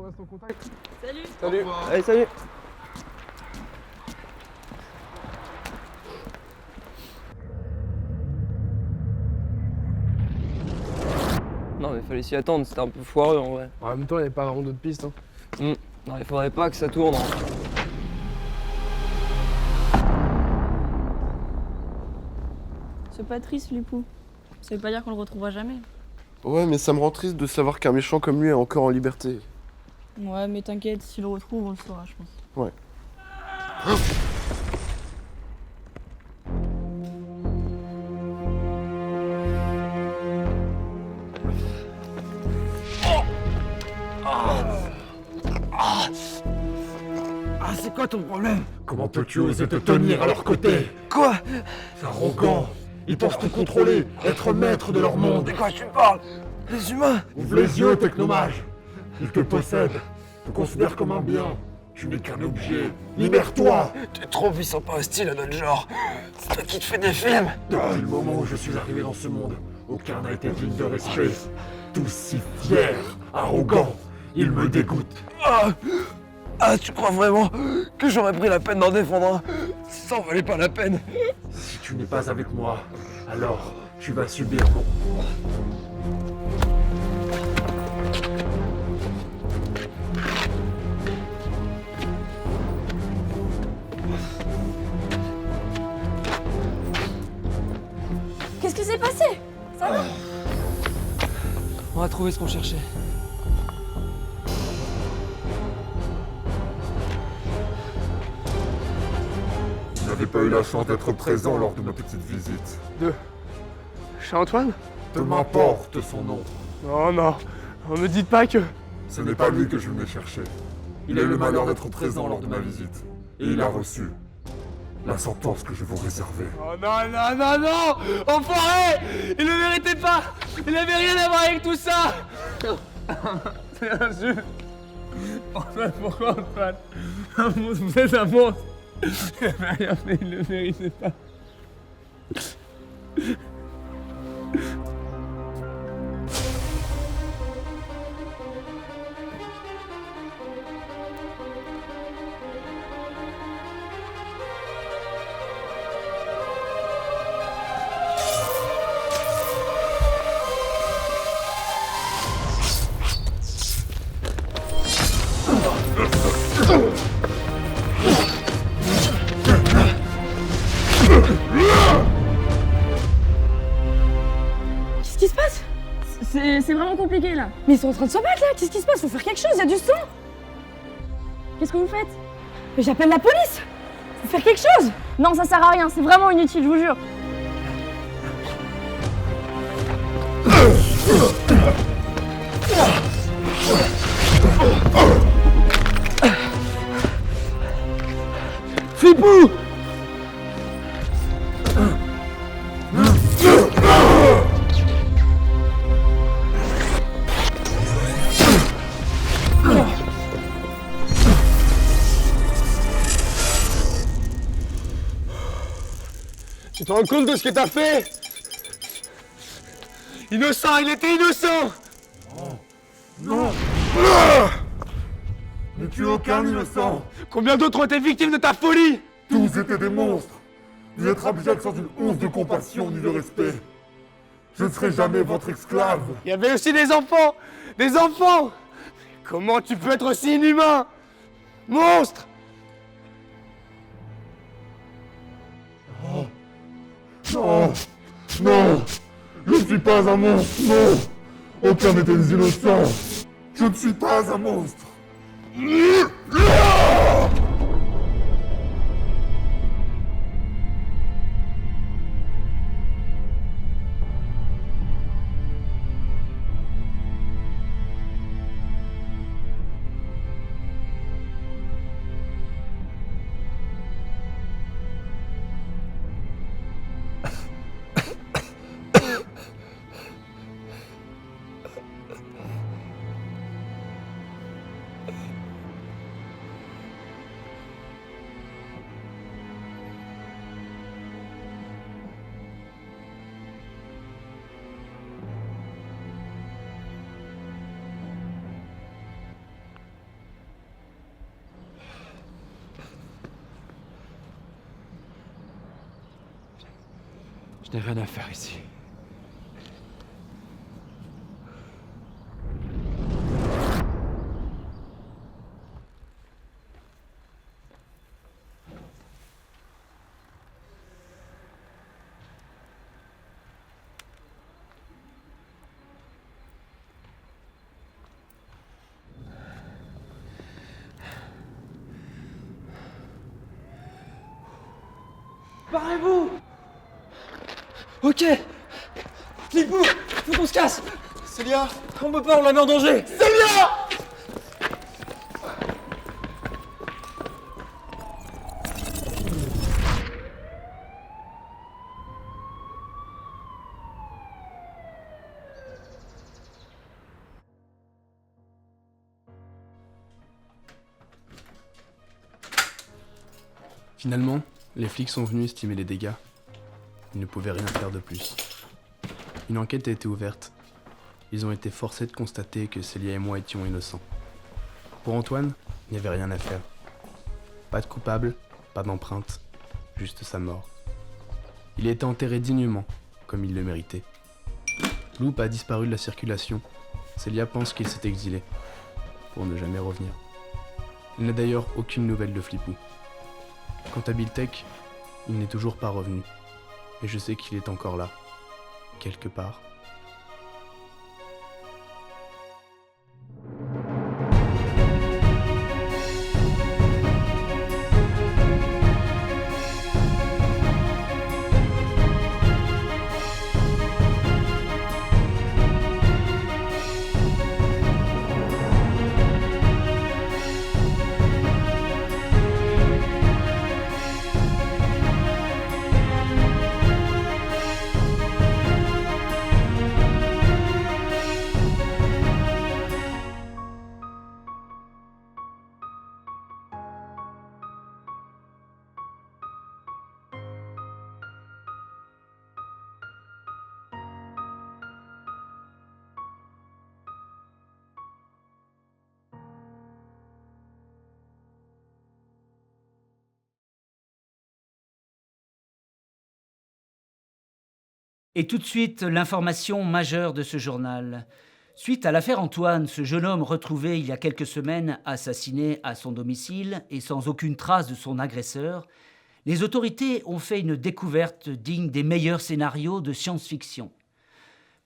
on reste en contact. Salut. Salut. Allez, salut. Non mais fallait s'y attendre, c'était un peu foireux en vrai. En même temps, il n'y avait pas vraiment d'autres pistes. Hein. Non, il faudrait pas que ça tourne. Hein. C'est pas triste, Lupou. Ça veut pas dire qu'on le retrouvera jamais. Ouais, mais ça me rend triste de savoir qu'un méchant comme lui est encore en liberté. Ouais, mais t'inquiète, s'il le retrouve, on le saura, je pense. Ouais. Ah, c'est quoi ton problème? Comment peux-tu oser te tenir à leur côté? Quoi? C'est arrogant. Ils pensent te contrôler, être maître de leur monde. De quoi tu parles? Les humains? Ouvre les yeux, technomage. Ils te possèdent, te considèrent comme un bien. Tu n'es qu'un objet. Libère-toi! T'es trop puissant pas hostile à notre genre. C'est toi qui te fais des films. Depuis le moment où je suis arrivé dans ce monde, aucun n'a été digne de respect. Tous si fiers, arrogants, ils me dégoûtent. Ah, tu crois vraiment que j'aurais pris la peine d'en défendre un? Ça en valait pas la peine. Si tu n'es pas avec moi, alors tu vas subir mon... Qu'est-ce qui s'est passé? Ça va? On a trouvé ce qu'on cherchait. Tu n'avais pas eu la chance d'être présent lors de ma petite visite. Chez Antoine? Peu m'importe son nom. Non, non. Ne me dites pas que... Ce n'est pas lui que je venais chercher. Il a eu le malheur d'être présent lors de ma visite. Et il a reçu la sentence que je vous réservais. Oh non, non, non, non! Enfoiré! Il ne méritait pas! Il n'avait rien à voir avec tout ça! C'est injuste! Antoine, pourquoi Antoine? Un monstre, vous êtes un monstre! Il n'avait rien fait, il ne le méritait pas. Qu'est-ce qui se passe? C'est vraiment compliqué là. Mais ils sont en train de se battre là. Qu'est-ce qui se passe? Faut faire quelque chose, il y a du sang. Qu'est-ce que vous faites? Mais j'appelle la police. Faut faire quelque chose. Non, ça sert à rien, c'est vraiment inutile, je vous jure. Flipou! Tu te rends compte de ce que t'as fait? Innocent, il était innocent! Non! Ne tue aucun innocent! Combien d'autres ont été victimes de ta folie? Tous étaient des monstres! Vous êtes abjects sans une once de compassion ni de respect! Je ne serai jamais votre esclave! Il y avait aussi des enfants! Des enfants! Comment tu peux être aussi inhumain? Monstre! Non! Non! Je ne suis pas un monstre! Non! Aucun n'était innocent! Je ne suis pas un monstre! Je n'ai rien à faire ici. Barrez-vous! Ok! Flippou! Faut qu'on se casse! Célia, On peut pas, on la met en danger! Finalement, les flics sont venus estimer les dégâts. Ils ne pouvaient rien faire de plus. Une enquête a été ouverte. Ils ont été forcés de constater que Célia et moi étions innocents. Pour Antoine, il n'y avait rien à faire. Pas de coupable, pas d'empreinte, juste sa mort. Il a été enterré dignement, comme il le méritait. Loup a disparu de la circulation. Célia pense qu'il s'est exilé, pour ne jamais revenir. Il n'a d'ailleurs aucune nouvelle de Flippou. Quant à Biltech, il n'est toujours pas revenu. Et je sais qu'il est encore là, quelque part. Et tout de suite, l'information majeure de ce journal. Suite à l'affaire Antoine, ce jeune homme retrouvé il y a quelques semaines assassiné à son domicile et sans aucune trace de son agresseur, les autorités ont fait une découverte digne des meilleurs scénarios de science-fiction.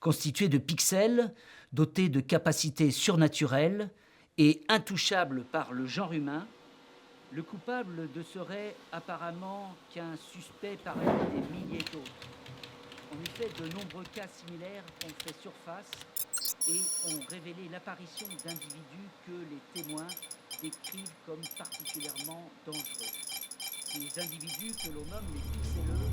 Constitué de pixels, doté de capacités surnaturelles et intouchable par le genre humain, le coupable ne serait apparemment qu'un suspect parmi des milliers d'autres. En effet, de nombreux cas similaires ont fait surface et ont révélé l'apparition d'individus que les témoins décrivent comme particulièrement dangereux. Ces individus que l'on nomme les pixeleux